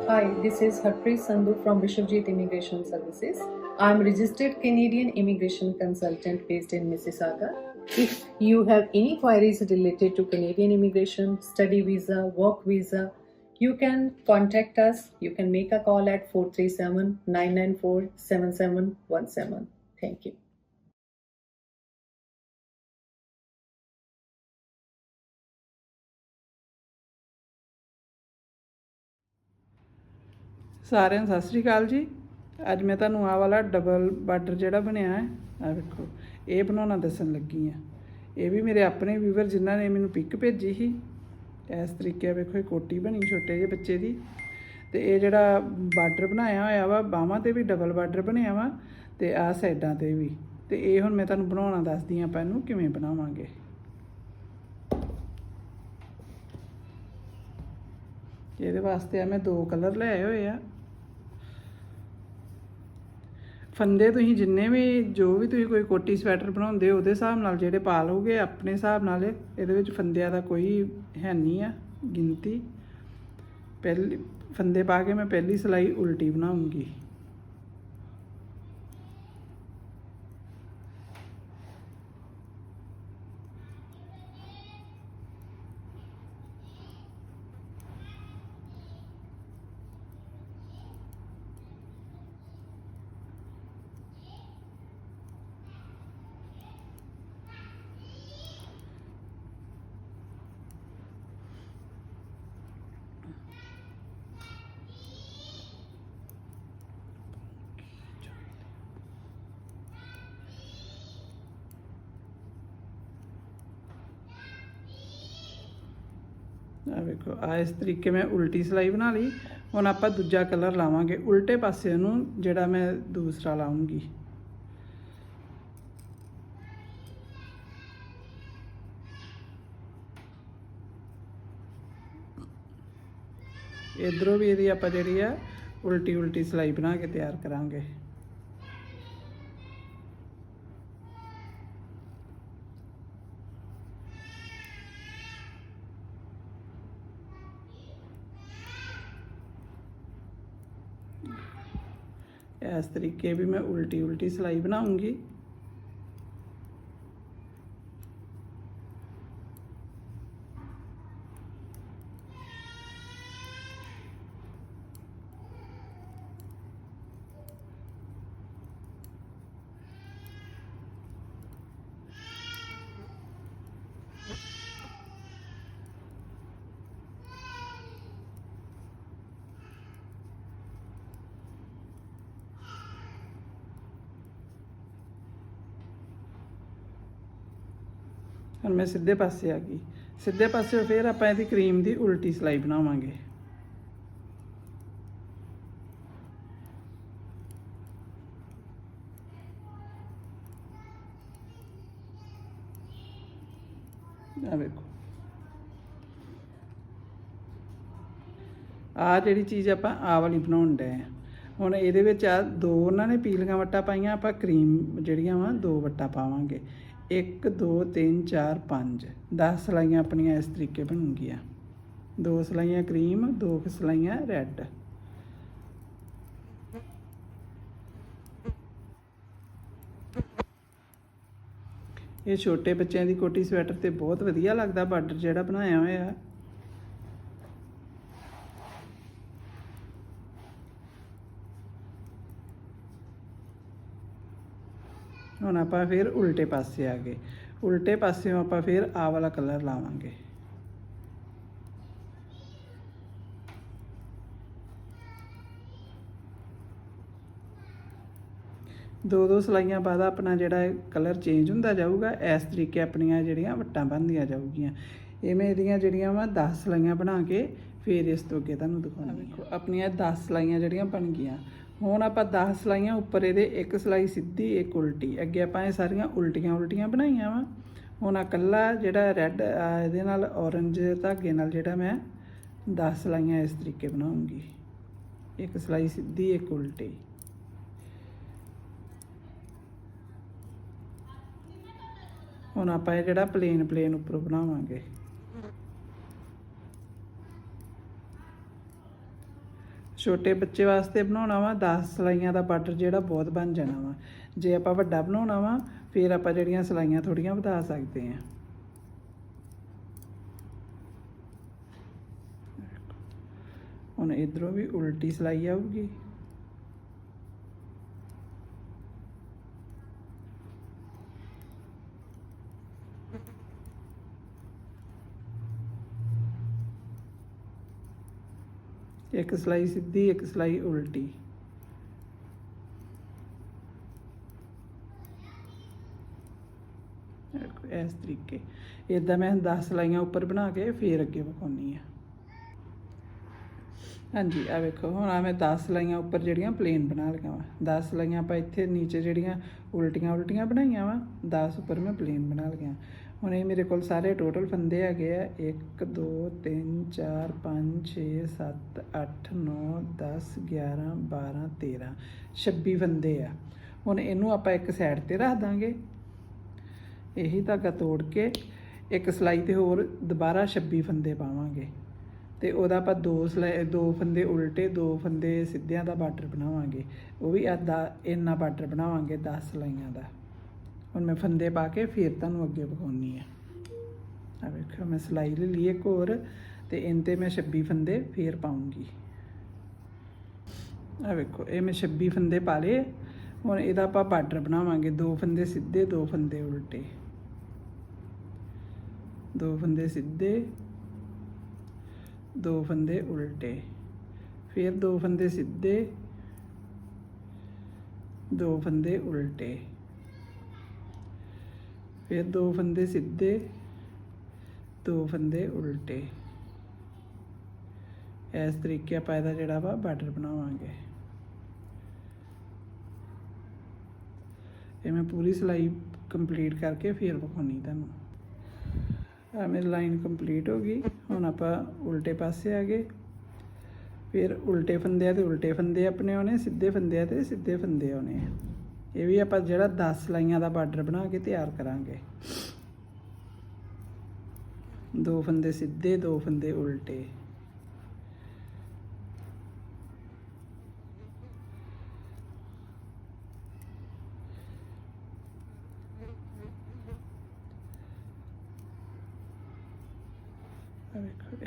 Hi, this is Harpreet Sandhu from Vishwajit Immigration Services. I am registered Canadian immigration consultant based in Mississauga. If you have any queries related to Canadian immigration, study visa, work visa, you can contact us. You can make a call at 437 994 7717. Thank you. सारे सत श्री अकाल जी। अज मैं तुहानूं आह वाला double border जिहड़ा बनिया है आ वेखो ये बनाना दसन लगी हाँ। ये भी मेरे अपने व्यूवर जिन्हों ने मैनूं पिक भेजी ही। इस तरीके वेखो ये कोटी बनी छोटे जे बच्चे की। तो ये जिहड़ा बार्डर बनाया होया वा बाहां ते भी डबल बार्डर बनया वा ते आ साइडां ते भी। तो ये हुण मैं तुहानूं बनाउणा दसदी आं आपां इहनूं किवें बनावांगे। ਇਹਦੇ वास्ते आ मैं 2 कलर ले आए हुए आ। फंदे तुसीं जिन्ने भी जो भी तुसीं कोई कोटी स्वैटर बनाउंदे हो उहदे हिसाब नाल जेहड़े पा लोगे अपने हिसाब नाल। इहदे विच फंदियां दा कोई है नहीं आ गिनती। पहली फंदे पा के मैं पहली सिलाई उल्टी बनाऊंगी। वेखो आ इस तरीके मैं उल्टी सिलाई बना ली। हुण आपां दूजा कलर लावांगे उल्टे पासे नूं जिहड़ा मैं दूसरा लाऊंगी। इधरों भी इहदी आपां जिहड़ी आ उल्टी उल्टी सिलाई बना के तैयार करांगे। इस तरीके भी मैं उल्टी उल्टी सिलाई बनाऊंगी। ਹੁਣ मैं सीधे पासे आ गई। सीधे पासे फिर आप इहदी क्रीम की उल्टी सिलाई बनावांगे। आ वेखो आ जिहड़ी चीज़ आपां आ वाली बनाउण डए आ। हुण इहदे विच आ 2 उन्हां ने पीलियां वट्टां पाईयां। आपां क्रीम जिहड़ियां वा 2 वट्टां पावांगे। 1 2 3 4 5 10 सिलाइयां अपनियां इस तरीके बनूंगियां। 2 सिलाइयां क्रीम 2 सिलाइयां रैड। ये छोटे बच्चों की कोटी स्वैटर तो बहुत वधिया लगता बार्डर जिहड़ा बनाया होया। हुण आपां फिर उल्टे पासे आ गए। उल्टे पासियों आपां फिर आ वाला कलर लावांगे। दो दो सिलाइयां बाद अपना जिहड़ा कलर चेंज हुंदा जाऊगा। इस तरीके अपनियां जिहड़ियां वट्टां बनदियां जाऊगियां। ये मैं इहदियां जिहड़ियां वा 10 सिलाइयां बना के फिर इस तो अगे तुहानूं दिखाउंदी। देखो अपनियां 10 सिलाइयां जिहड़ियां बन गईयां। हुण आपां 10 सिलाइयां उपर इहदे एक सिलाई सीधी एक उल्टी अगे आपां ये सारियां उल्टियां उल्टियां बनाईयां वा। हुण आ कल्ला जिहड़ा रैड इहदे नाल ऑरेंज धागे नाल जिहड़ा मैं 10 सिलाइयां इस तरीके बनाऊंगी। एक सिलाई सीधी एक उल्टी। हुण आपां ये जिहड़ा प्लेन प्लेन उपर बनावांगे। ਛੋਟੇ ਬੱਚੇ ਵਾਸਤੇ ਬਣਾਉਣਾ ਵਾ 10 ਸਿਲਾਈਆਂ ਦਾ ਬਾਰਡਰ ਜਿਹੜਾ ਬਹੁਤ ਬਣ ਜਾਣਾ ਵਾ। ਜੇ ਆਪਾਂ ਵੱਡਾ ਬਣਾਉਣਾ ਵਾ ਫਿਰ ਆਪਾਂ ਜਿਹੜੀਆਂ ਸਿਲਾਈਆਂ ਥੋੜੀਆਂ ਵਧਾ ਸਕਦੇ ਹਾਂ। ਹੁਣ ਇਧਰੋਂ ਵੀ ਉਲਟੀ ਸਿਲਾਈ ਆਊਗੀ। ਇੱਕ ਸਿਲਾਈ ਸਿੱਧੀ, ਇੱਕ ਸਿਲਾਈ ਉਲਟੀ। ਇਸ ਤਰੀਕੇ ਇਦਾਂ ਮੈਂ 10 ਸਿਲਾਈਆਂ ਉੱਪਰ ਬਣਾ ਕੇ ਫਿਰ ਅੱਗੇ ਵਿਖਾਉਣੀ ਆ। ਹਾਂਜੀ ਆ ਵੇਖੋ ਹੁਣ ਆ ਮੈਂ 10 ਸਿਲਾਈਆਂ ਉੱਪਰ ਜਿਹੜੀਆਂ ਪਲੇਨ ਬਣਾ ਲਈਆਂ ਵਾ। 10 ਸਿਲਾਈਆਂ ਆਪਾਂ ਇੱਥੇ ਨੀਚੇ ਜਿਹੜੀਆਂ ਉਲਟੀਆਂ ਬਣਾਈਆਂ ਵਾ, 10 ਉੱਪਰ ਮੈਂ ਪਲੇਨ ਬਣਾ ਲਈਆਂ। ਹੁਣ ਇਹ ਮੇਰੇ ਕੋਲ ਸਾਰੇ ਟੋਟਲ ਫੰਦੇ ਹੈਗੇ ਆ 1 2 3 4 5 6 7 8 9 10 11 12 13 26 ਫੰਦੇ ਆ। ਹੁਣ ਇਹਨੂੰ ਆਪਾਂ ਇੱਕ ਸਾਈਡ ਤੇ ਰੱਖ ਦਾਂਗੇ। ਇਹੀ ਧਾਗਾ ਤੋੜ ਕੇ ਇੱਕ ਸਿਲਾਈ ਤੇ ਹੋਰ ਦੁਬਾਰਾ 26 ਫੰਦੇ ਪਾਵਾਂਗੇ ਤੇ ਉਹਦਾ ਆਪਾਂ ਦੋ ਫੰਦੇ ਉਲਟੇ, 2 ਫੰਦੇ ਸਿੱਧਿਆਂ ਦਾ ਬਾਰਡਰ ਬਣਾਵਾਂਗੇ। ਉਹ ਵੀ ਇੰਨਾ ਬਾਰਡਰ ਬਣਾਵਾਂਗੇ 10 ਸਿਲਾਈਆਂ ਦਾ। ਹੁਣ ਮੈਂ ਫੰਦੇ ਪਾ ਕੇ ਫਿਰ ਤੁਹਾਨੂੰ ਅੱਗੇ ਵਿਖਾਉਣੀ ਆ। ਆ ਵੇਖੋ ਮੈਂ ਸਿਲਾਈ ਲੈ ਲਈ ਇੱਕ ਹੋਰ ਤੇ ਇਹਨਾਂ ਤੇ ਮੈਂ 26 ਫੰਦੇ ਫਿਰ ਪਾਉਂਗੀ। ਆ ਵੇਖੋ ਇਹ ਮੈਂ 26 ਫੰਦੇ ਪਾ ਲਏ। ਹੁਣ ਇਹਦਾ ਆਪਾਂ ਬਾਰਡਰ ਬਣਾਵਾਂਗੇ 2 ਫੰਦੇ ਸਿੱਧੇ, 2 ਫੰਦੇ ਉਲਟੇ, 2 ਫੰਦੇ ਸਿੱਧੇ, 2 ਫੰਦੇ ਉਲਟੇ, ਫਿਰ 2 ਫੰਦੇ ਸਿੱਧੇ, 2 ਫੰਦੇ ਉਲਟੇ, ਫਿਰ 2 ਫੰਦੇ ਸਿੱਧੇ, 2 ਫੰਦੇ ਉਲਟੇ। ਇਸ ਤਰੀਕੇ ਆਪਾਂ ਇਹਦਾ ਜਿਹੜਾ ਵਾ ਬਾਰਡਰ ਬਣਾਵਾਂਗੇ। ਇਹ ਮੈਂ ਪੂਰੀ ਸਿਲਾਈ ਕੰਪਲੀਟ ਕਰਕੇ ਫਿਰ ਵਿਖਾਉਣੀ ਤੁਹਾਨੂੰ। ਆ ਮੇਰੀ ਲਾਈਨ ਕੰਪਲੀਟ ਹੋ ਗਈ। ਹੁਣ ਆਪਾਂ ਉਲਟੇ ਪਾਸੇ ਆ ਗਏ। ਫਿਰ ਉਲਟੇ ਫੰਦਿਆਂ ਤੇ ਉਲਟੇ ਫੰਦੇ ਆਪਣੇ ਆਉਣੇ, ਸਿੱਧੇ ਫੰਦਿਆਂ ਤੇ ਸਿੱਧੇ ਫੰਦੇ ਆਉਣੇ। ਇਹ ਵੀ ਆਪਾਂ ਜਿਹੜਾ 10 ਸਿਲਾਈਆਂ ਦਾ ਬਾਰਡਰ ਬਣਾ ਕੇ ਤਿਆਰ ਕਰਾਂਗੇ। 2 ਫੰਦੇ ਸਿੱਧੇ, 2 ਫੰਦੇ ਉਲਟੇ,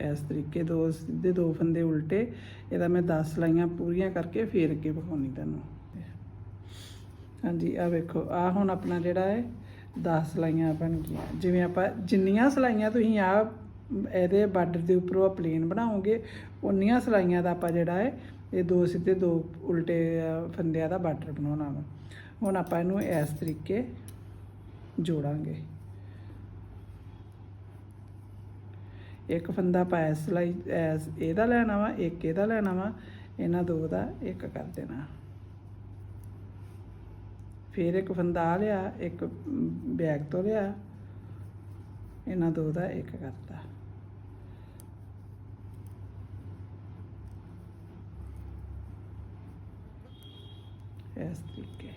ਇਸ ਤਰੀਕੇ 2 ਸਿੱਧੇ, 2 ਫੰਦੇ ਉਲਟੇ। ਇਹਦਾ ਮੈਂ 10 ਸਿਲਾਈਆਂ ਪੂਰੀਆਂ ਕਰਕੇ ਫਿਰ ਅੱਗੇ ਵਿਖਾਉਣੀ ਤੁਹਾਨੂੰ। ਹਾਂਜੀ ਆ ਵੇਖੋ ਆ ਹੁਣ ਆਪਣਾ ਜਿਹੜਾ ਹੈ 10 ਸਿਲਾਈਆਂ ਬਣ ਗਈਆਂ। ਜਿਵੇਂ ਆਪਾਂ ਜਿੰਨੀਆਂ ਸਿਲਾਈਆਂ ਤੁਸੀਂ ਆ ਇਹਦੇ ਬਾਰਡਰ ਦੇ ਉੱਪਰੋਂ ਪਲੇਨ ਬਣਾਓਗੇ ਉਨੀਆਂ ਸਿਲਾਈਆਂ ਦਾ ਆਪਾਂ ਜਿਹੜਾ ਹੈ ਇਹ 2 ਸਿੱਧੇ 2 ਉਲਟੇ ਫੰਦਿਆਂ ਦਾ ਬਾਰਡਰ ਬਣਾਉਣਾ ਵਾ। ਹੁਣ ਆਪਾਂ ਇਹਨੂੰ ਇਸ ਤਰੀਕੇ ਜੋੜਾਂਗੇ। ਇੱਕ ਫੰਦਾ ਪਾਇਆ ਸਿਲਾਈ ਇਹਦਾ ਲੈਣਾ ਵਾ, ਇੱਕ ਇਹਦਾ ਲੈਣਾ ਵਾ, ਇਹਨਾਂ 2 ਦਾ ਇੱਕ ਕਰ ਦੇਣਾ। ਫਿਰ ਇੱਕ ਫੰਦਾ ਆ ਲਿਆ, ਇੱਕ ਬੈਕ ਤੋਂ ਲਿਆ, ਇਹਨਾਂ 2 ਦਾ ਇੱਕ ਕਰਤਾ। ਇਸ ਤਰੀਕੇ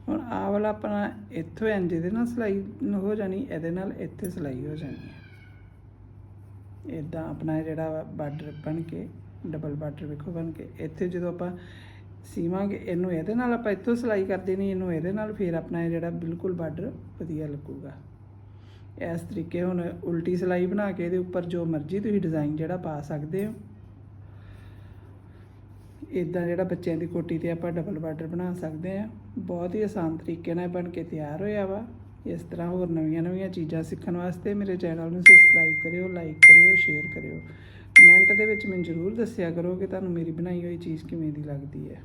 ਹੁਣ ਆਹ ਵਾਲਾ ਆਪਣਾ ਇੱਥੋਂ ਇੰਜ ਇਹਦੇ ਨਾਲ ਸਿਲਾਈ ਹੋ ਜਾਣੀ, ਇਹਦੇ ਨਾਲ ਇੱਥੇ ਸਿਲਾਈ ਹੋ ਜਾਣੀ ਹੈ। ਇੱਦਾਂ ਆਪਣਾ ਜਿਹੜਾ ਬਾਰਡਰ ਬਣ ਕੇ ਡਬਲ ਬਾਰਡਰ ਵੇਖੋ ਬਣ ਕੇ ਇੱਥੇ ਜਦੋਂ ਆਪਾਂ ਸੀਵਾਂਗੇ ਇਹਨੂੰ ਇਹਦੇ ਨਾਲ, ਆਪਾਂ ਇੱਥੋਂ ਸਿਲਾਈ ਕਰਦੇ ਨਹੀਂ ਇਹਨੂੰ ਇਹਦੇ ਨਾਲ, ਫਿਰ ਆਪਣਾ ਇਹ ਜਿਹੜਾ ਬਿਲਕੁਲ ਬਾਰਡਰ ਵਧੀਆ ਲੱਗੂਗਾ। ਇਸ ਤਰੀਕੇ ਹੁਣ ਉਲਟੀ ਸਿਲਾਈ ਬਣਾ ਕੇ ਇਹਦੇ ਉੱਪਰ ਜੋ ਮਰਜ਼ੀ ਤੁਸੀਂ ਡਿਜ਼ਾਈਨ ਜਿਹੜਾ ਪਾ ਸਕਦੇ ਹੋ। ਇੱਦਾਂ ਜਿਹੜਾ ਬੱਚਿਆਂ ਦੀ ਕੋਟੀ ਤੇ ਆਪਾਂ ਡਬਲ ਬਾਰਡਰ ਬਣਾ ਸਕਦੇ ਹਾਂ। ਬਹੁਤ ਹੀ ਆਸਾਨ ਤਰੀਕੇ ਨਾਲ ਬਣ ਕੇ ਤਿਆਰ ਹੋਇਆ ਵਾ। ਇਸ ਤਰ੍ਹਾਂ ਹੋਰ ਨਵੀਆਂ ਚੀਜ਼ਾਂ ਸਿੱਖਣ ਵਾਸਤੇ ਮੇਰੇ ਚੈਨਲ ਨੂੰ ਸਬਸਕ੍ਰਾਈਬ ਕਰਿਓ, ਲਾਈਕ ਕਰਿਓ, ਸ਼ੇਅਰ ਕਰਿਓ। ਕਮੈਂਟ ਦੇ ਵਿੱਚ ਮੈਨੂੰ ਜ਼ਰੂਰ ਦੱਸਿਆ ਕਰੋ ਕਿ ਤੁਹਾਨੂੰ ਮੇਰੀ ਬਣਾਈ ਹੋਈ ਚੀਜ਼ ਕਿਵੇਂ ਦੀ ਲੱਗਦੀ ਹੈ।